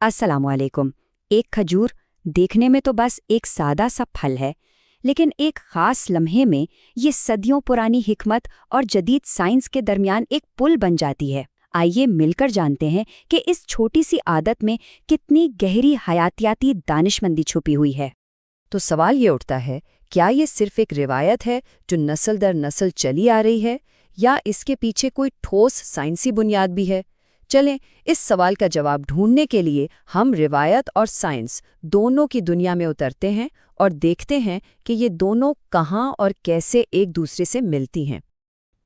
अस्सलामुअलैकुम। एक खजूर देखने में तो बस एक सादा सा फल है, लेकिन एक ख़ास लम्हे में ये सदियों पुरानी हिकमत और जदीद साइंस के दरमियान एक पुल बन जाती है। आइए मिलकर जानते हैं कि इस छोटी सी आदत में कितनी गहरी हयातियाती दानिशमंदी छुपी हुई है। तो सवाल ये उठता है, क्या ये सिर्फ एक रिवायत है जो नस्ल दर नस्ल चली आ रही है, या इसके पीछे कोई ठोस साइंसी बुनियाद भी है? चलें, इस सवाल का जवाब ढूंढने के लिए हम रिवायत और साइंस दोनों की दुनिया में उतरते हैं और देखते हैं कि ये दोनों कहाँ और कैसे एक दूसरे से मिलती हैं।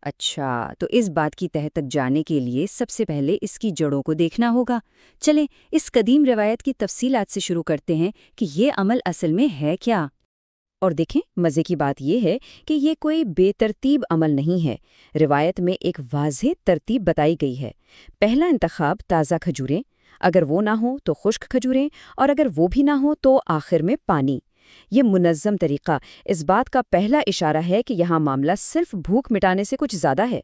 अच्छा, तो इस बात की तह तक जाने के लिए सबसे पहले इसकी जड़ों को देखना होगा। चलें, इस कदीम रिवायत की तफसीलात से शुरू करते हैं कि ये अमल असल में है क्या। और देखें, मज़े की बात यह है कि ये कोई बेतरतीब अमल नहीं है। रिवायत में एक वाज़ेह तरतीब बताई गई है। पहला इंतखाब ताज़ा खजूरें, अगर वो ना हो तो खुश्क खजूरें, और अगर वो भी ना हो तो आखिर में पानी। ये मुनज़्ज़म तरीक़ा इस बात का पहला इशारा है कि यहाँ मामला सिर्फ भूख मिटाने से कुछ ज़्यादा है।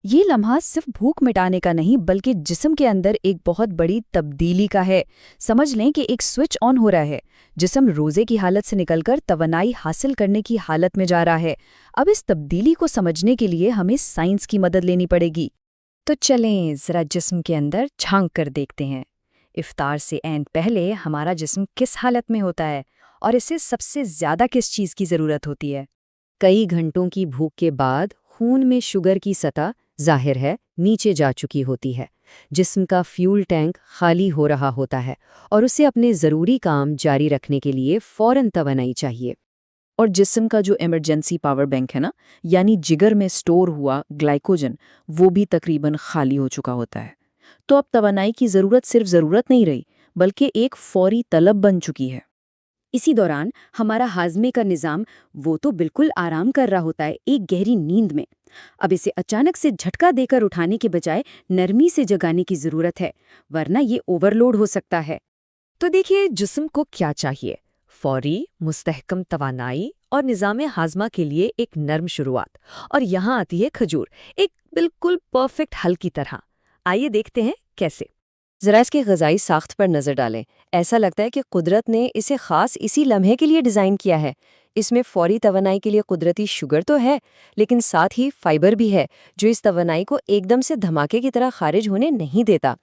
ये लम्हा सिर्फ भूख मिटाने का नहीं, बल्कि जिस्म के अंदर एक बहुत बड़ी तब्दीली का है। समझ लें कि एक स्विच ऑन हो रहा है। जिस्म रोज़े की हालत से निकलकर तवानाई हासिल करने की हालत में जा रहा है। अब इस तब्दीली को समझने के लिए हमें साइंस की मदद लेनी पड़ेगी। तो चलें ज़रा जिस्म के अंदर झांक कर देखते हैं। इफ्तार से ऐन पहले हमारा जिस्म किस हालत में होता है, और इसे सबसे ज़्यादा किस चीज़ की ज़रूरत होती है? कई घंटों की भूख के बाद खून में शुगर की सतह जाहिर है नीचे जा चुकी होती है। जिस्म का फ्यूल टैंक खाली हो रहा होता है और उसे अपने ज़रूरी काम जारी रखने के लिए फ़ौरन तवानाई चाहिए। और जिस्म का जो इमरजेंसी पावर बैंक है ना, यानी जिगर में स्टोर हुआ ग्लाइकोजन, वो भी तकरीबन खाली हो चुका होता है। तो अब तवानाई की ज़रूरत सिर्फ ज़रूरत नहीं रही, बल्कि एक फौरी तलब बन चुकी है। इसी दौरान हमारा हाजमे का निज़ाम वो तो बिल्कुल आराम कर रहा होता है, एक गहरी नींद में। अब इसे अचानक से झटका देकर उठाने के बजाय नरमी से जगाने की ज़रूरत है, वरना ये ओवरलोड हो सकता है। तो देखिए, जिस्म को क्या चाहिए? फौरी मुस्तहकम तवानाई और निज़ाम हाजमा के लिए एक नर्म शुरुआत। और यहाँ आती है खजूर, एक बिल्कुल परफेक्ट हल की तरह। आइए देखते हैं कैसे। ज़रा इसकी ग़िज़ाई साख्त पर नज़र डालें। ऐसा लगता है कि कुदरत ने इसे ख़ास इसी लम्हे के लिए डिज़ाइन किया है। इसमें फ़ौरी तवानाई के लिए कुदरती शुगर तो है, लेकिन साथ ही फाइबर भी है, जो इस तवानाई को एकदम से धमाके की तरह खारिज होने नहीं देता।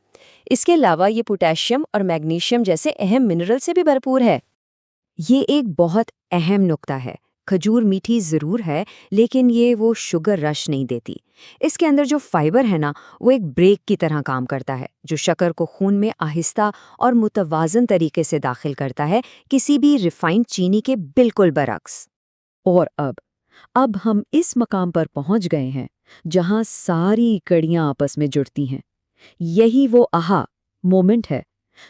इसके अलावा ये पोटेशियम और मैग्नीशियम जैसे अहम मिनरल से भी भरपूर है। ये एक बहुत अहम नुक्ता है। खजूर मीठी ज़रूर है, लेकिन ये वो शुगर रश नहीं देती। इसके अंदर जो फाइबर है ना, वो एक ब्रेक की तरह काम करता है, जो शक्कर को खून में आहिस्ता और मुतवाज़न तरीके से दाखिल करता है, किसी भी रिफाइंड चीनी के बिल्कुल बरक्स। और अब हम इस मकाम पर पहुंच गए हैं जहां सारी कड़ियां आपस में जुड़ती हैं। यही वो आहा मोमेंट है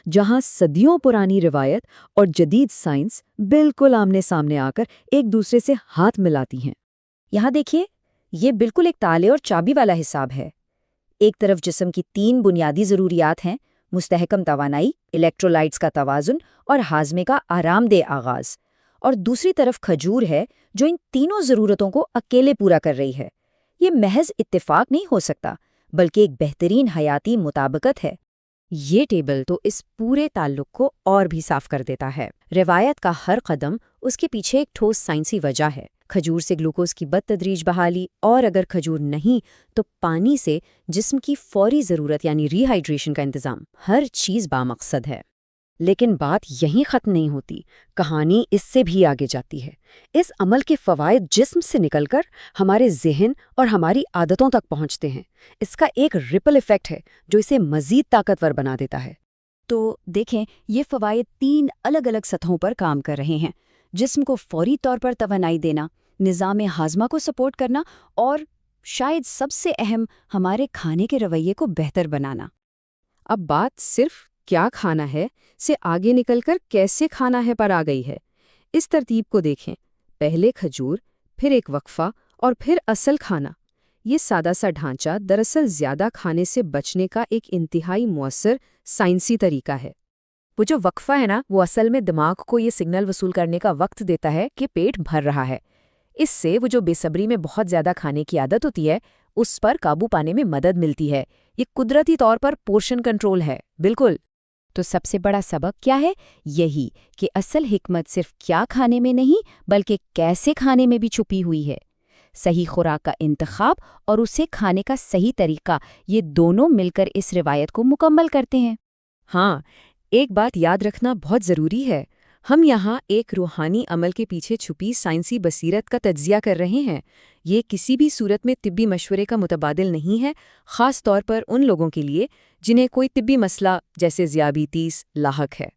जहां सदियों पुरानी रिवायत और जदीद साइंस बिल्कुल आमने सामने आकर एक दूसरे से हाथ मिलाती हैं। यहाँ देखिए, ये बिल्कुल एक ताले और चाबी वाला हिसाब है। एक तरफ जिस्म की 3 बुनियादी ज़रूरियात हैं: मुस्तहकम तवानाई, इलेक्ट्रोलाइट्स का तवाज़ुन और हाजमे का आरामदेह आगाज़। और दूसरी तरफ खजूर है, जो इन तीनों ज़रूरतों को अकेले पूरा कर रही है। ये महज इत्तेफाक नहीं हो सकता, बल्कि एक बेहतरीन हयाती मुताबिकत है। ये टेबल तो इस पूरे ताल्लुक को और भी साफ कर देता है। रिवायत का हर कदम उसके पीछे एक ठोस साइंसी वजह है। खजूर से ग्लूकोज की बदतदरीज बहाली, और अगर खजूर नहीं तो पानी से जिस्म की फौरी ज़रूरत यानी रिहाइड्रेशन का इंतज़ाम। हर चीज़ बामकसद है। लेकिन बात यहीं ख़त्म नहीं होती, कहानी इससे भी आगे जाती है। इस अमल के फ़वाइद जिस्म से निकलकर हमारे ज़हन और हमारी आदतों तक पहुँचते हैं। इसका एक रिपल इफ़ेक्ट है जो इसे मज़ीद ताकतवर बना देता है। तो देखें, ये फ़वाइद 3 अलग अलग सतहों पर काम कर रहे हैं। जिस्म को फौरी तौर पर तवानाई देना, निज़ाम हाजमा को सपोर्ट करना, और शायद सबसे अहम, हमारे खाने के रवैये को बेहतर बनाना। अब बात सिर्फ क्या खाना है से आगे निकलकर कैसे खाना है पर आ गई है। इस तरतीब को देखें, पहले खजूर, फिर एक वक्फा और फिर असल खाना। ये सादा सा ढांचा दरअसल ज़्यादा खाने से बचने का एक इंतहाई मुअस्सर साइंसी तरीका है। वो जो वक्फा है ना, वो असल में दिमाग को ये सिग्नल वसूल करने का वक्त देता है कि पेट भर रहा है। इससे वो जो बेसब्री में बहुत ज़्यादा खाने की आदत होती है, उस पर काबू पाने में मदद मिलती है। ये कुदरती तौर पर पोर्शन कंट्रोल है, बिल्कुल। तो सबसे बड़ा सबक क्या है? यही कि असल हिकमत सिर्फ क्या खाने में नहीं बल्कि कैसे खाने में भी छुपी हुई है। सही खुराक का इंतखाब और उसे खाने का सही तरीका, ये दोनों मिलकर इस रिवायत को मुकम्मल करते हैं। हाँ, एक बात याद रखना बहुत ज़रूरी है। हम यहाँ एक रूहानी अमल के पीछे छुपी साइंसी बसीरत का तज्जिया कर रहे हैं। ये किसी भी सूरत में तिब्बी मशवरे का मुतबादिल नहीं है, ख़ास तौर पर उन लोगों के लिए जिन्हें कोई तिब्बी मसला जैसे ज़ियाबीतीस लाहक है।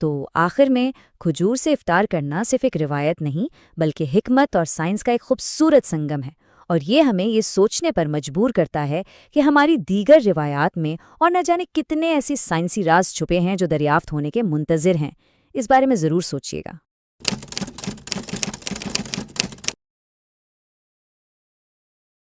तो आखिर में खजूर से इफ्तार करना सिर्फ एक रिवायत नहीं बल्कि हिकमत और साइंस का एक खूबसूरत संगम है, और ये हमें ये सोचने पर मजबूर करता है कि हमारी दीगर रिवायात में और न जाने कितने ऐसे साइंसी राज छुपे हैं जो दरियाफ्त होने के मुंतज़िर हैं। इस बारे में ज़रूर सोचिएगा।